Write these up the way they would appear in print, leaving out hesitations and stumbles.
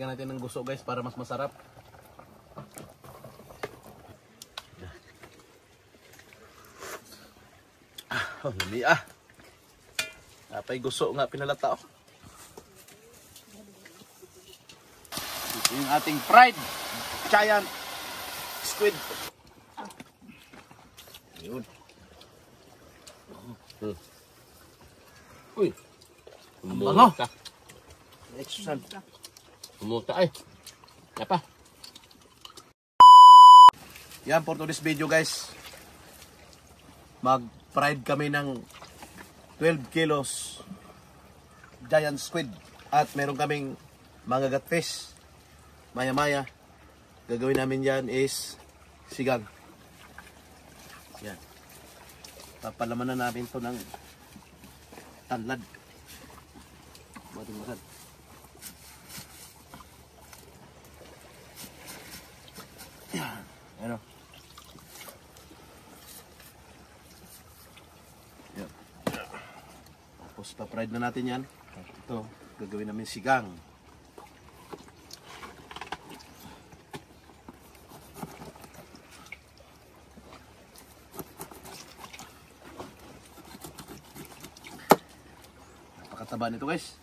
Lagyan natin ng guso guys para mas masarap. Oh, lami ah. Napay guso nga pinalata oh. Ito yung ating fried giant squid. Yun. Uy. Bango. Extra. Umuta ay. Apa? Yan for today's video guys. Mag-fried kami ng 12 kilos giant squid. At meron kaming mga gatfish. Maya-maya. Gagawin namin yan is sigang. Yan. Papalaman na namin to ng tanlad. Matin-matin. Yan. Ano? Yan. Tapos pa-fried na natin yan. Ito, gagawin namin sigang. Napakataba nito guys.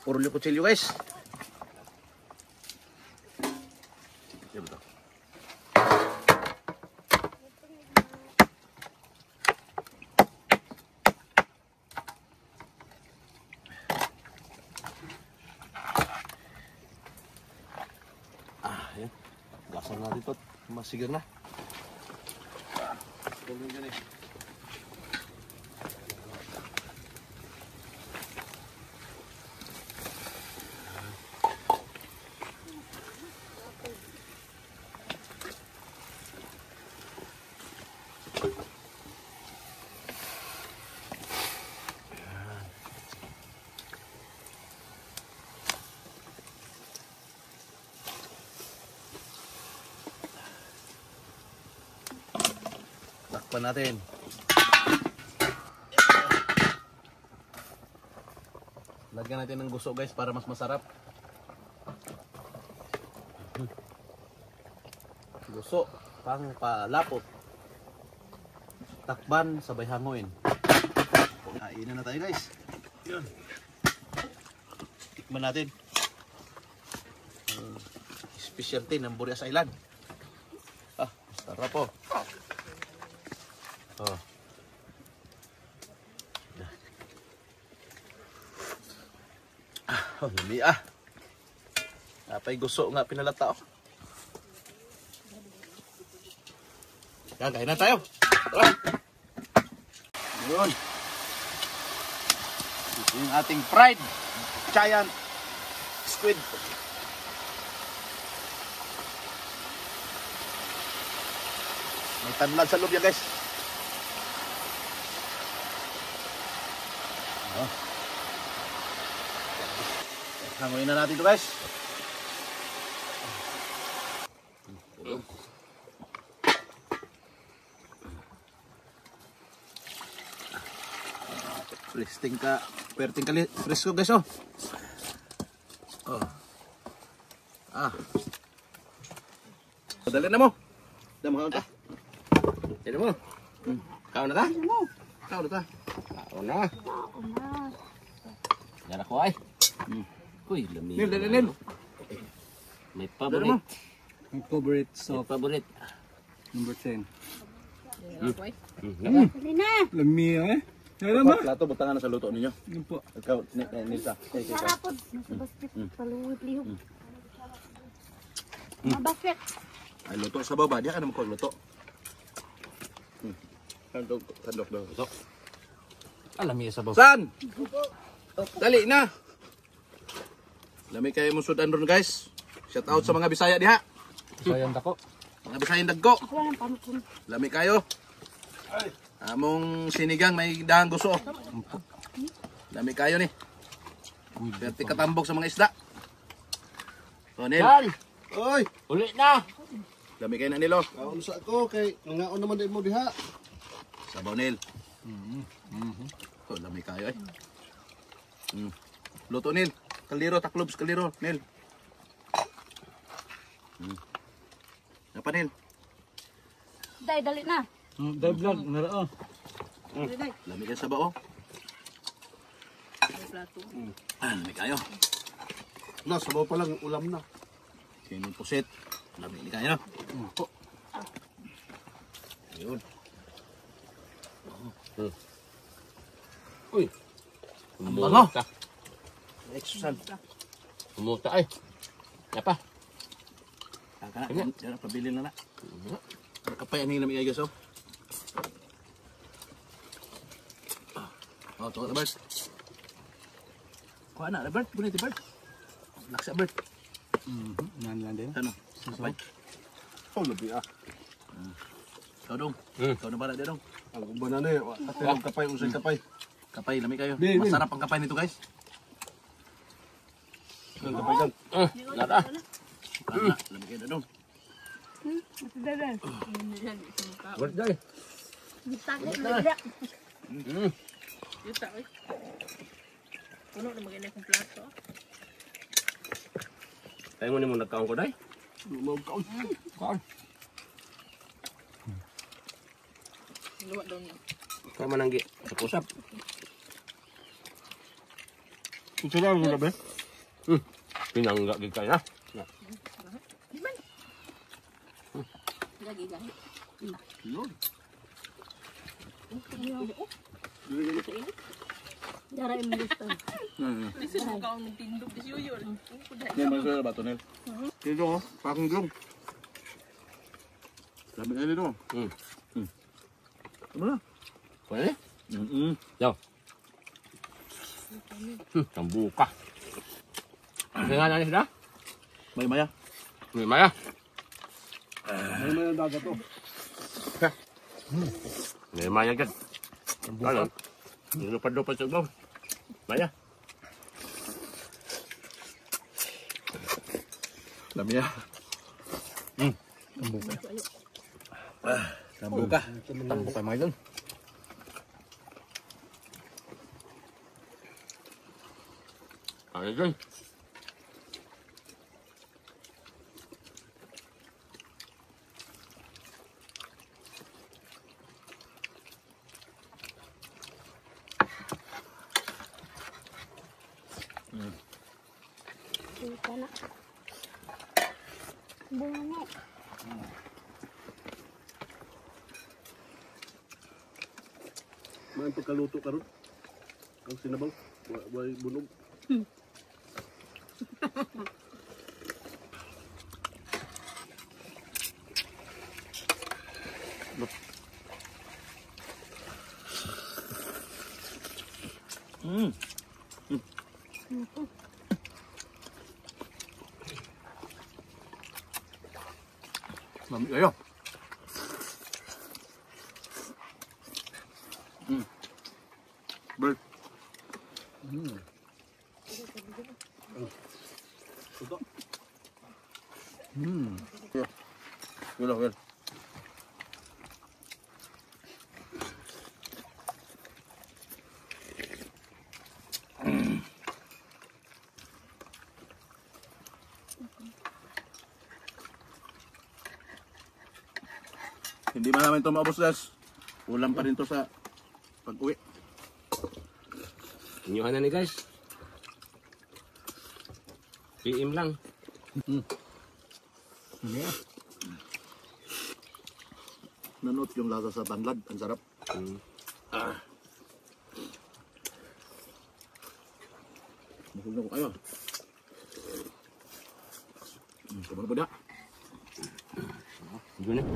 Puro kutsilyo guys. Yan ba ito? Yan. Gasan natin ito. Masigar na. Ganun yan eh. Takpan natin. Lagyan natin ng guso guys para mas masarap. Guso, pang palapot. Takban, sabay hanguin. Kainan na tayo guys. Yun. Tikman natin. Specialty ng Burias Island. Ah, sarap po. Oh. Oh, lami ah. Napay guso nga pinalata oh. Yan, kain na tayo. Tara. Yun. Ito yung ating fried giant squid. May tanlad sa loob yan guys. Oh. Hanguin na natin ito guys. Perting kali presko guys oh. Oh. Ah. Dali na mo. Damo ka ta. Dali mo. Kau na ta? Kau na ta. Kau na. Yan ako ay. Uy, lami. Nil. May favorite. Ang favorite So, soft favorite. number 10. Lami eh. Alam ba? Plato butangan na sa luto ninyo. Yun po. Ikaw, Nilsa. Sarapod, nasa basket, paluhod-lihog. Mabasket. Ay, luto sa baba. Diyan ka naman ko luto. Sandok daw. Luto. Alam niya sa baw. San? Dali na. Lami kayo mo sudan ron guys. Shout out sa mga Bisaya diha. Sayang dako. Mga Bisayang dagko. Ako lang pamukun. Lami kayo. Among sinigang may dahang gusto. Lami kayo ni. Perti katambok sa mga isda. O Nil. Sal! Oy, Ulit na! lami kayo na Nilo. Kaon sa ako kay nangaon naman din mo diha. Sabaw Nil. Ito, lamay kayo eh. Luto, Nil. Kaldero, taklobs, kaldero, Nil. Ano pa, Nil? Day, dali na. Dahil vlog, naraan. Dali, day. Lamig ka sa bao. Lamig kayo. Na, sabaw pa lang, ulam na. Sinong pusit. Lamig kayo. Ayun. Uy. Bango. Umuta. Exusan. Umuta ay. Yapa. Kaka na, yan, pabili na na. Kapay, ano yung lamig kayo, so? Oh, tungkol na, Bert. Kuha na, Bert. Bunit, Bert. Laksa, Bert. Yan lang din. Ano? Kapay. Oh, labi ah. Ikaw dong. Ikaw na pala, dong. Ang banana eh. Kasi ang kapay, usay kapay. Kapay, lamig kayo. Bin, bin. Masarap ang kapay nito, guys. Ang kapay kan. Nada. Kaya, lamig kayo, dong. Dali. Wala day. Takot na dali. Yuta, oy. Puno na mag-inay kong plato. Tayo mo ni mo nagkaon ko day. Magkaon. Kaon. Luwa daw niya. Kaya mananggi. Sa pusap. Ito lang ang gabi. Pinangga gid kay na. Lagi gahi. Dara yung gusto. Kasi mo ka ang tindog di siyo yun. Yan, masarap ba ito, Nel? Dito, oh. Pakong dong. Lamig kayo dito. Ano na? Pwede? Yaw. Tambuka. Kasi nga na sila? May maya. May maya. May may dagat to. May maya agad. Ano? Lupad-lupad sa ubaw. Maya. Lamia. Tambuka. Tambuka mga idol. Ano idol? Ika na. Bunga. May pagkaluto ka ron. Ang sinabaw. Way bunog. Lamig kayo. Bert. Well, well. Hindi man namin ito maubos, guys. Ulam pa rin to sa pag-uwi. Inyuhan na ni guys. PM lang. Nanot yung lasa sa tanlad. Ang sarap. Mahul na ko kayo. Kumano po na? Yun eh.